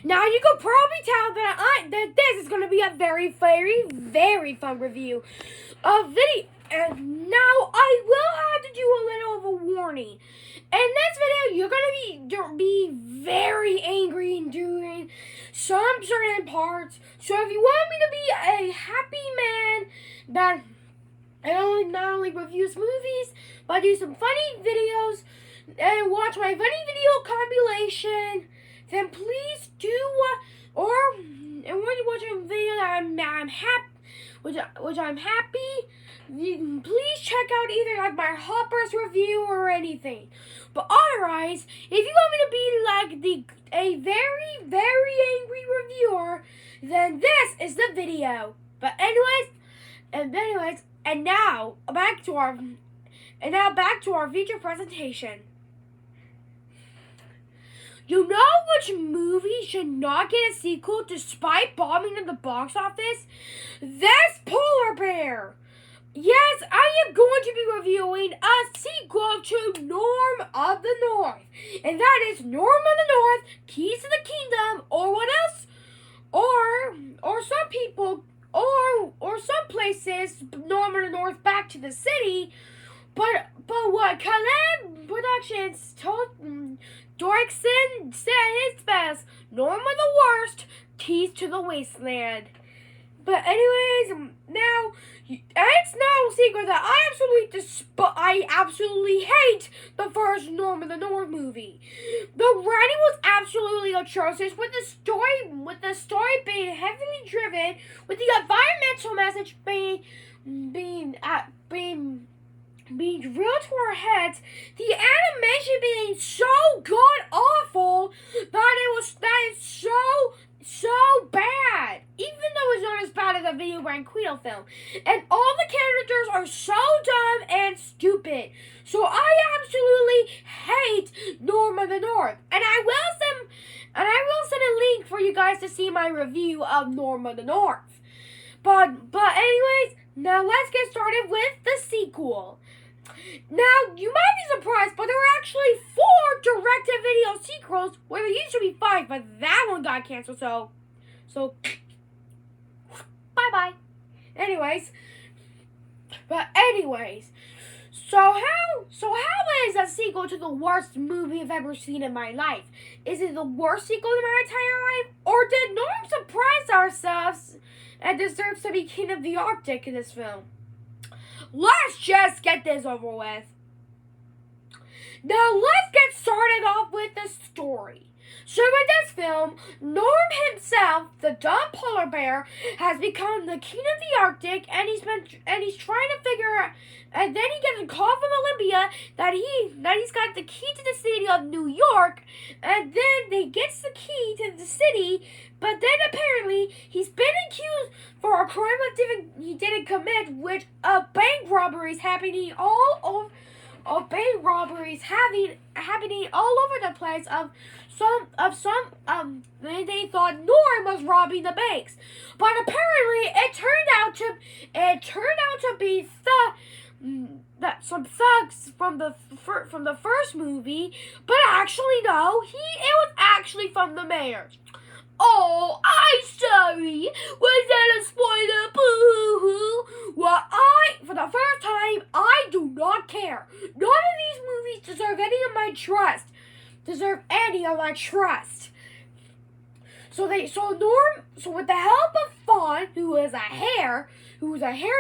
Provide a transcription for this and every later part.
Now you can probably tell that this is going to be a very, very, very fun review of video. And now I will have to do a little of a warning. In this video, you're going to be very angry during some certain parts. So if you want me to be a happy man that not only reviews movies, but do some funny videos and watch my funny video compilation, then please do and when you watch a video that I'm happy, which I'm happy, please check out either like my Hoppers review or anything. But otherwise, if you want me to be like a very, very angry reviewer, then this is the video. But anyways, and now back to our feature presentation. You know which movie should not get a sequel despite bombing in the box office? This polar bear! Yes, I am going to be reviewing a sequel to Norm of the North. And that is Norm of the North, Keys to the Kingdom, or what else? Or some people, or some places, Norm of the North, Back to the City. But what Caleb Productions told Grayson said his best, Norm of the worst, Keys to the Wasteland. But anyways, now it's no secret that I absolutely hate the first Norm of the North movie. The writing was absolutely atrocious, with the story being heavily driven, with the environmental message being drilled to our heads, the animation being so god awful that it's so bad, even though it's not as bad as a Video Branquito film. And all the characters are so dumb and stupid. So I absolutely hate Norm of the North. And I will send a link for you guys to see my review of Norm of the North. But anyways, now let's get started with the sequel. Now, you might be surprised, but there are actually 4 direct-to-video sequels, where there used to be 5, but that one got canceled, so bye-bye. Anyways, so how is a sequel to the worst movie I've ever seen in my life? Is it the worst sequel in my entire life? Or did Norm surprise ourselves and deserves to be king of the Arctic in this film? Let's just get this over with. Now let's get started off with the story. So in this film, Norm himself, the dumb polar bear, has become the king of the Arctic, and he's trying to figure out. And then he gets a call from Olympia that he's got the key to the city of New York, and then he gets the key to the city. But then apparently he's been accused for a crime he didn't commit, which bank robberies happening all over. Happening all over the place. They thought Norm was robbing the banks, but apparently it turned out to be some thugs from the first movie. But actually no, it was actually from the mayor. Oh, I'm sorry. Was that a spoiler? Boo-hoo. Well, for the first time, I do not care. None of these movies deserve any of my trust. So with the help of Fawn, who is a hair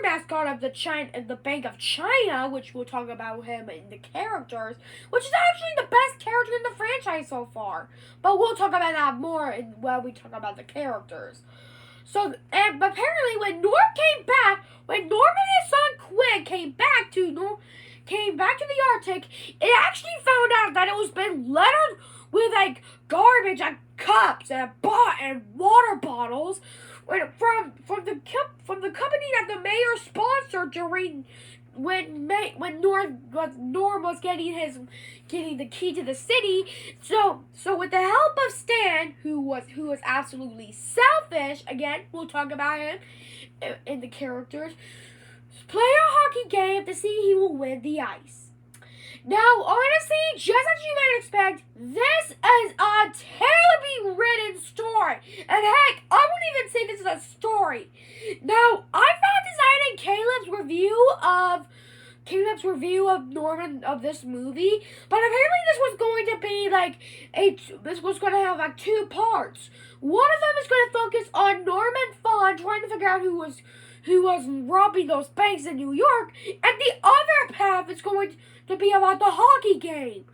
mascot of the Bank of China, which we'll talk about him in the characters, which is actually the best character in the franchise so far. But we'll talk about that more when we talk about the characters. But apparently when Norm and his son Quinn came back to the Arctic, it actually found out that it was been littered with like garbage and cups and water bottles from the company that the mayor sponsored during when Norm was getting the key to the city. So with the help of Stan, who was absolutely selfish, again we'll talk about him in the characters, play a hockey game to see who will win the ice. Now, honestly, just as you might expect, this is a terribly written story. And heck, I wouldn't even say this is a story. Now, I'm not deciding Caleb's review of Norman of this movie, but apparently this was going to be this was going to have like two parts. One of them is going to focus on Norman Fawn trying to figure out who was robbing those banks in New York, and the other half is going to be about the hockey game.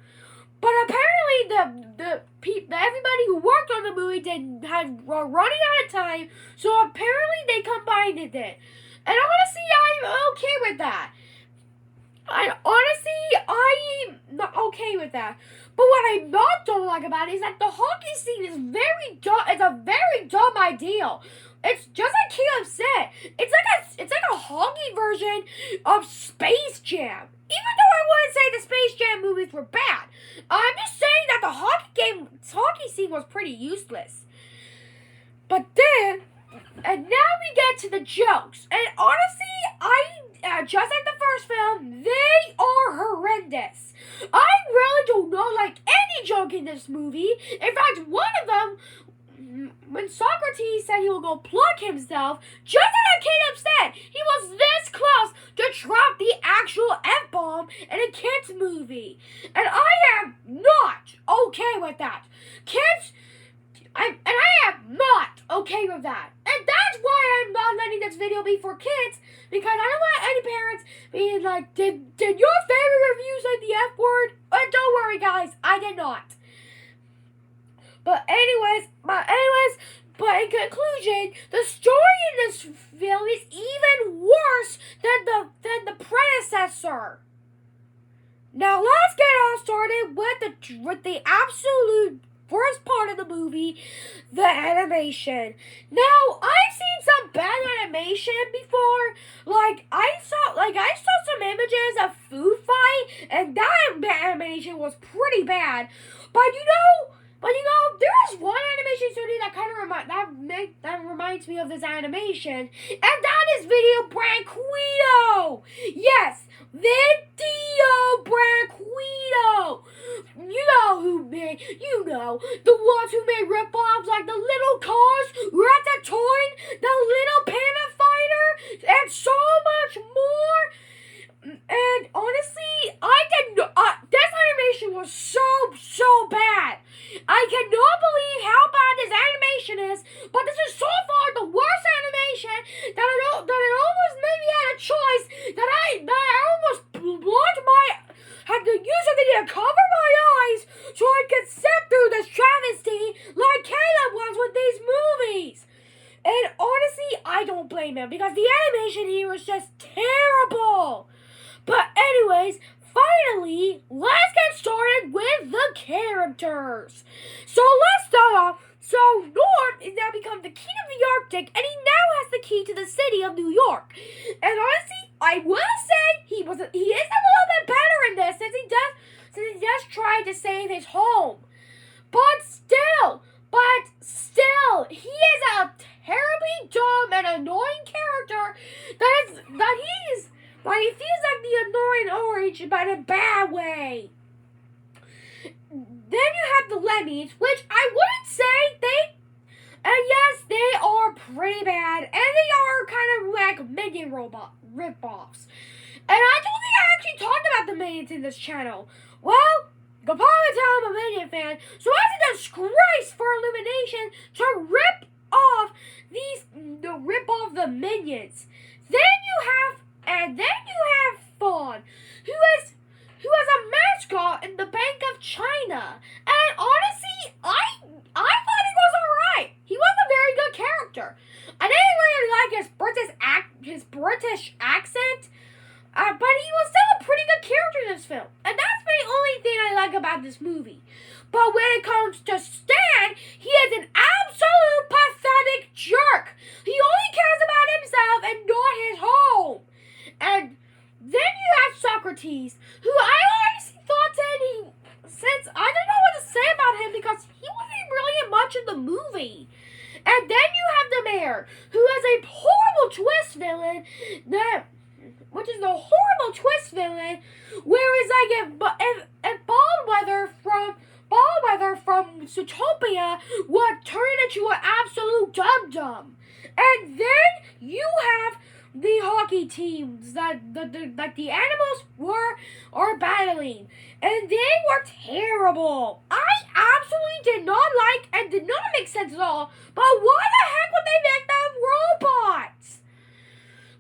But apparently everybody who worked on the movie were running out of time, so apparently they combined it. And honestly, I'm okay with that. I'm not okay with that. But what I don't like about it is that the hockey scene is very dumb. It's a very dumb idea. It's just like Caleb said. It's like a hockey version of Space Jam. Even though I wouldn't say the Space Jam movies were bad, I'm just saying that the hockey scene was pretty useless. But then, and now we get to the jokes. And honestly, just like the first film, they are horrendous. I really do not like any joke in this movie. In fact, one of them, when Socrates said he will go pluck himself, just like Caleb said, he was this close to drop the actual F-bomb in a kids movie. And I am not okay with that. I am not okay with that. And that's why I'm not letting this video be for kids, because I don't want any parents being like, did your favorite review say the F word? Don't worry, guys, I did not. But in conclusion, the story in this film is even worse than the predecessor. Now let's get all started with the absolute first part of the movie, the animation. Now, I've seen some bad animation before. I saw some images of Food Fight, and that animation was pretty bad. But you know, there is one animation studio that kind of that reminds me of this animation, and that is Video Branquito. Yes, Video Branquito. The ones who made rip-offs like the little cars, Ratatouille, the little Panda Fighter, and so much more. And honestly, this animation was so bad. I cannot believe how bad this animation is, but this is so far the worst animation that it almost made me had a choice that I almost had to use something to cover my eyes so I could sit through this travesty like Caleb was with these movies. And honestly, I don't blame him, because the animation here was just terrible. But anyways, finally, let's get started with the characters. So let's start off. So Norm is now become the king of the Arctic, and he now has the key to the city of New York. And honestly, I will say he is a little bit better in this, since he does try to save his home. But still, he is a terribly dumb and annoying character but he feels like the annoying orange, but in a bad way. Then you have the Lemmys, which I wouldn't say they are pretty bad, and they are kind of like minion robot rip-offs. And I don't think I actually talked about the minions in this channel. Well, go probably tell I'm a minion fan, so it's a disgrace for Illumination to rip off the minions. Then you have Fawn, who has a mascot in the Bank of China. And honestly, I thought he was alright. He was a very good character. I didn't really like his British accent, but he was still a pretty good character in this film. And that's the only thing I like about this movie. But when it comes to Stan, he is an absolute pathetic jerk. He only cares about himself and not his home. And then you have Socrates, who I always thought since I don't know what to say about him, because he wasn't really in much of the movie. And then you have the mayor, who is a horrible twist villain, where it's like if Baldweather bellwether from Zootopia would turn into an absolute dum-dum. And then you have the hockey teams that the animals are battling. And they were terrible. I absolutely did not like and did not make sense at all. But why the heck would they make them robots?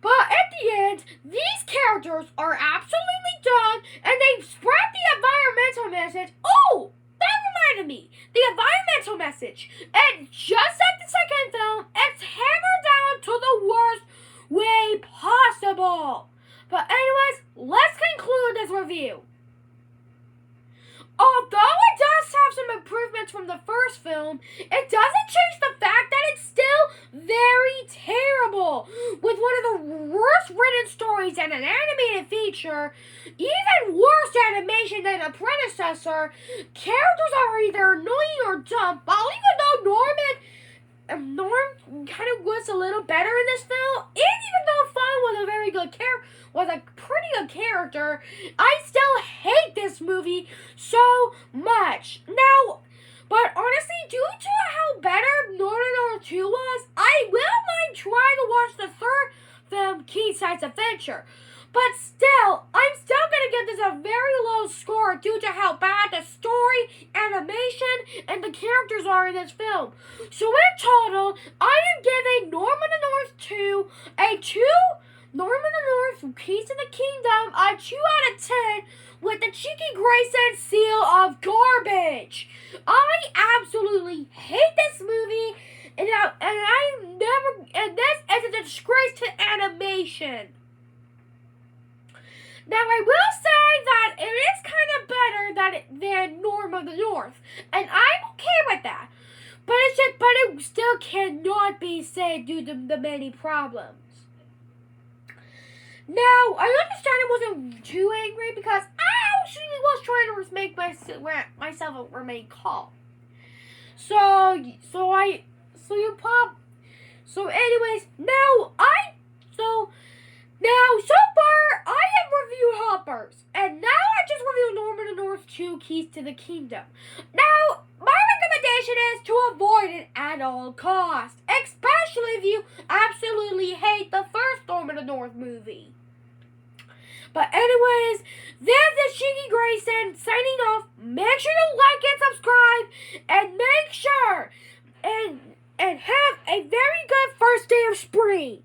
But at the end, these characters are absolutely done, and they spread the environmental message. Oh, that reminded me. The environmental message. And just like the second film, it's hammered down to the worst way possible. But anyways, let's conclude this review. Although it does have some improvements from the first film, it doesn't change the fact that it's still very terrible. With one of the worst written stories and an animated feature, even worse animation than a predecessor, characters are either annoying or dumb. While even though Norm kind of was a little better in this film, and even though Fawn was a very good character, was a pretty good character, I still hate this movie so much. Now, but honestly, due to how better Northern 2 was, I will mind trying to watch the third film, Keyside's Adventure. But still, I'm still going to give this a very low score due to how bad the story, animation, and the characters are in this film. So in total, I am giving Norman the North 2 a 2, Norman the North, Keys to the Kingdom, a 2 out of 10 with the cheeky Grayson seal of garbage. I absolutely hate this movie, and this is a disgrace to animation. Now, I will say that it is kind of better than Norm of the North, and I'm okay with that. But it still cannot be said due to the many problems. Now, I understand I wasn't too angry because I actually was trying to make myself remain calm. So anyways, so far, I have reviewed Hoppers, and now I just reviewed Norman the North 2 Keys to the Kingdom. Now, my recommendation is to avoid it at all costs, especially if you absolutely hate the first Norman the North movie. But anyways, this is Cheeky Grayson signing off. Make sure to like and subscribe, and make sure and have a very good first day of spring.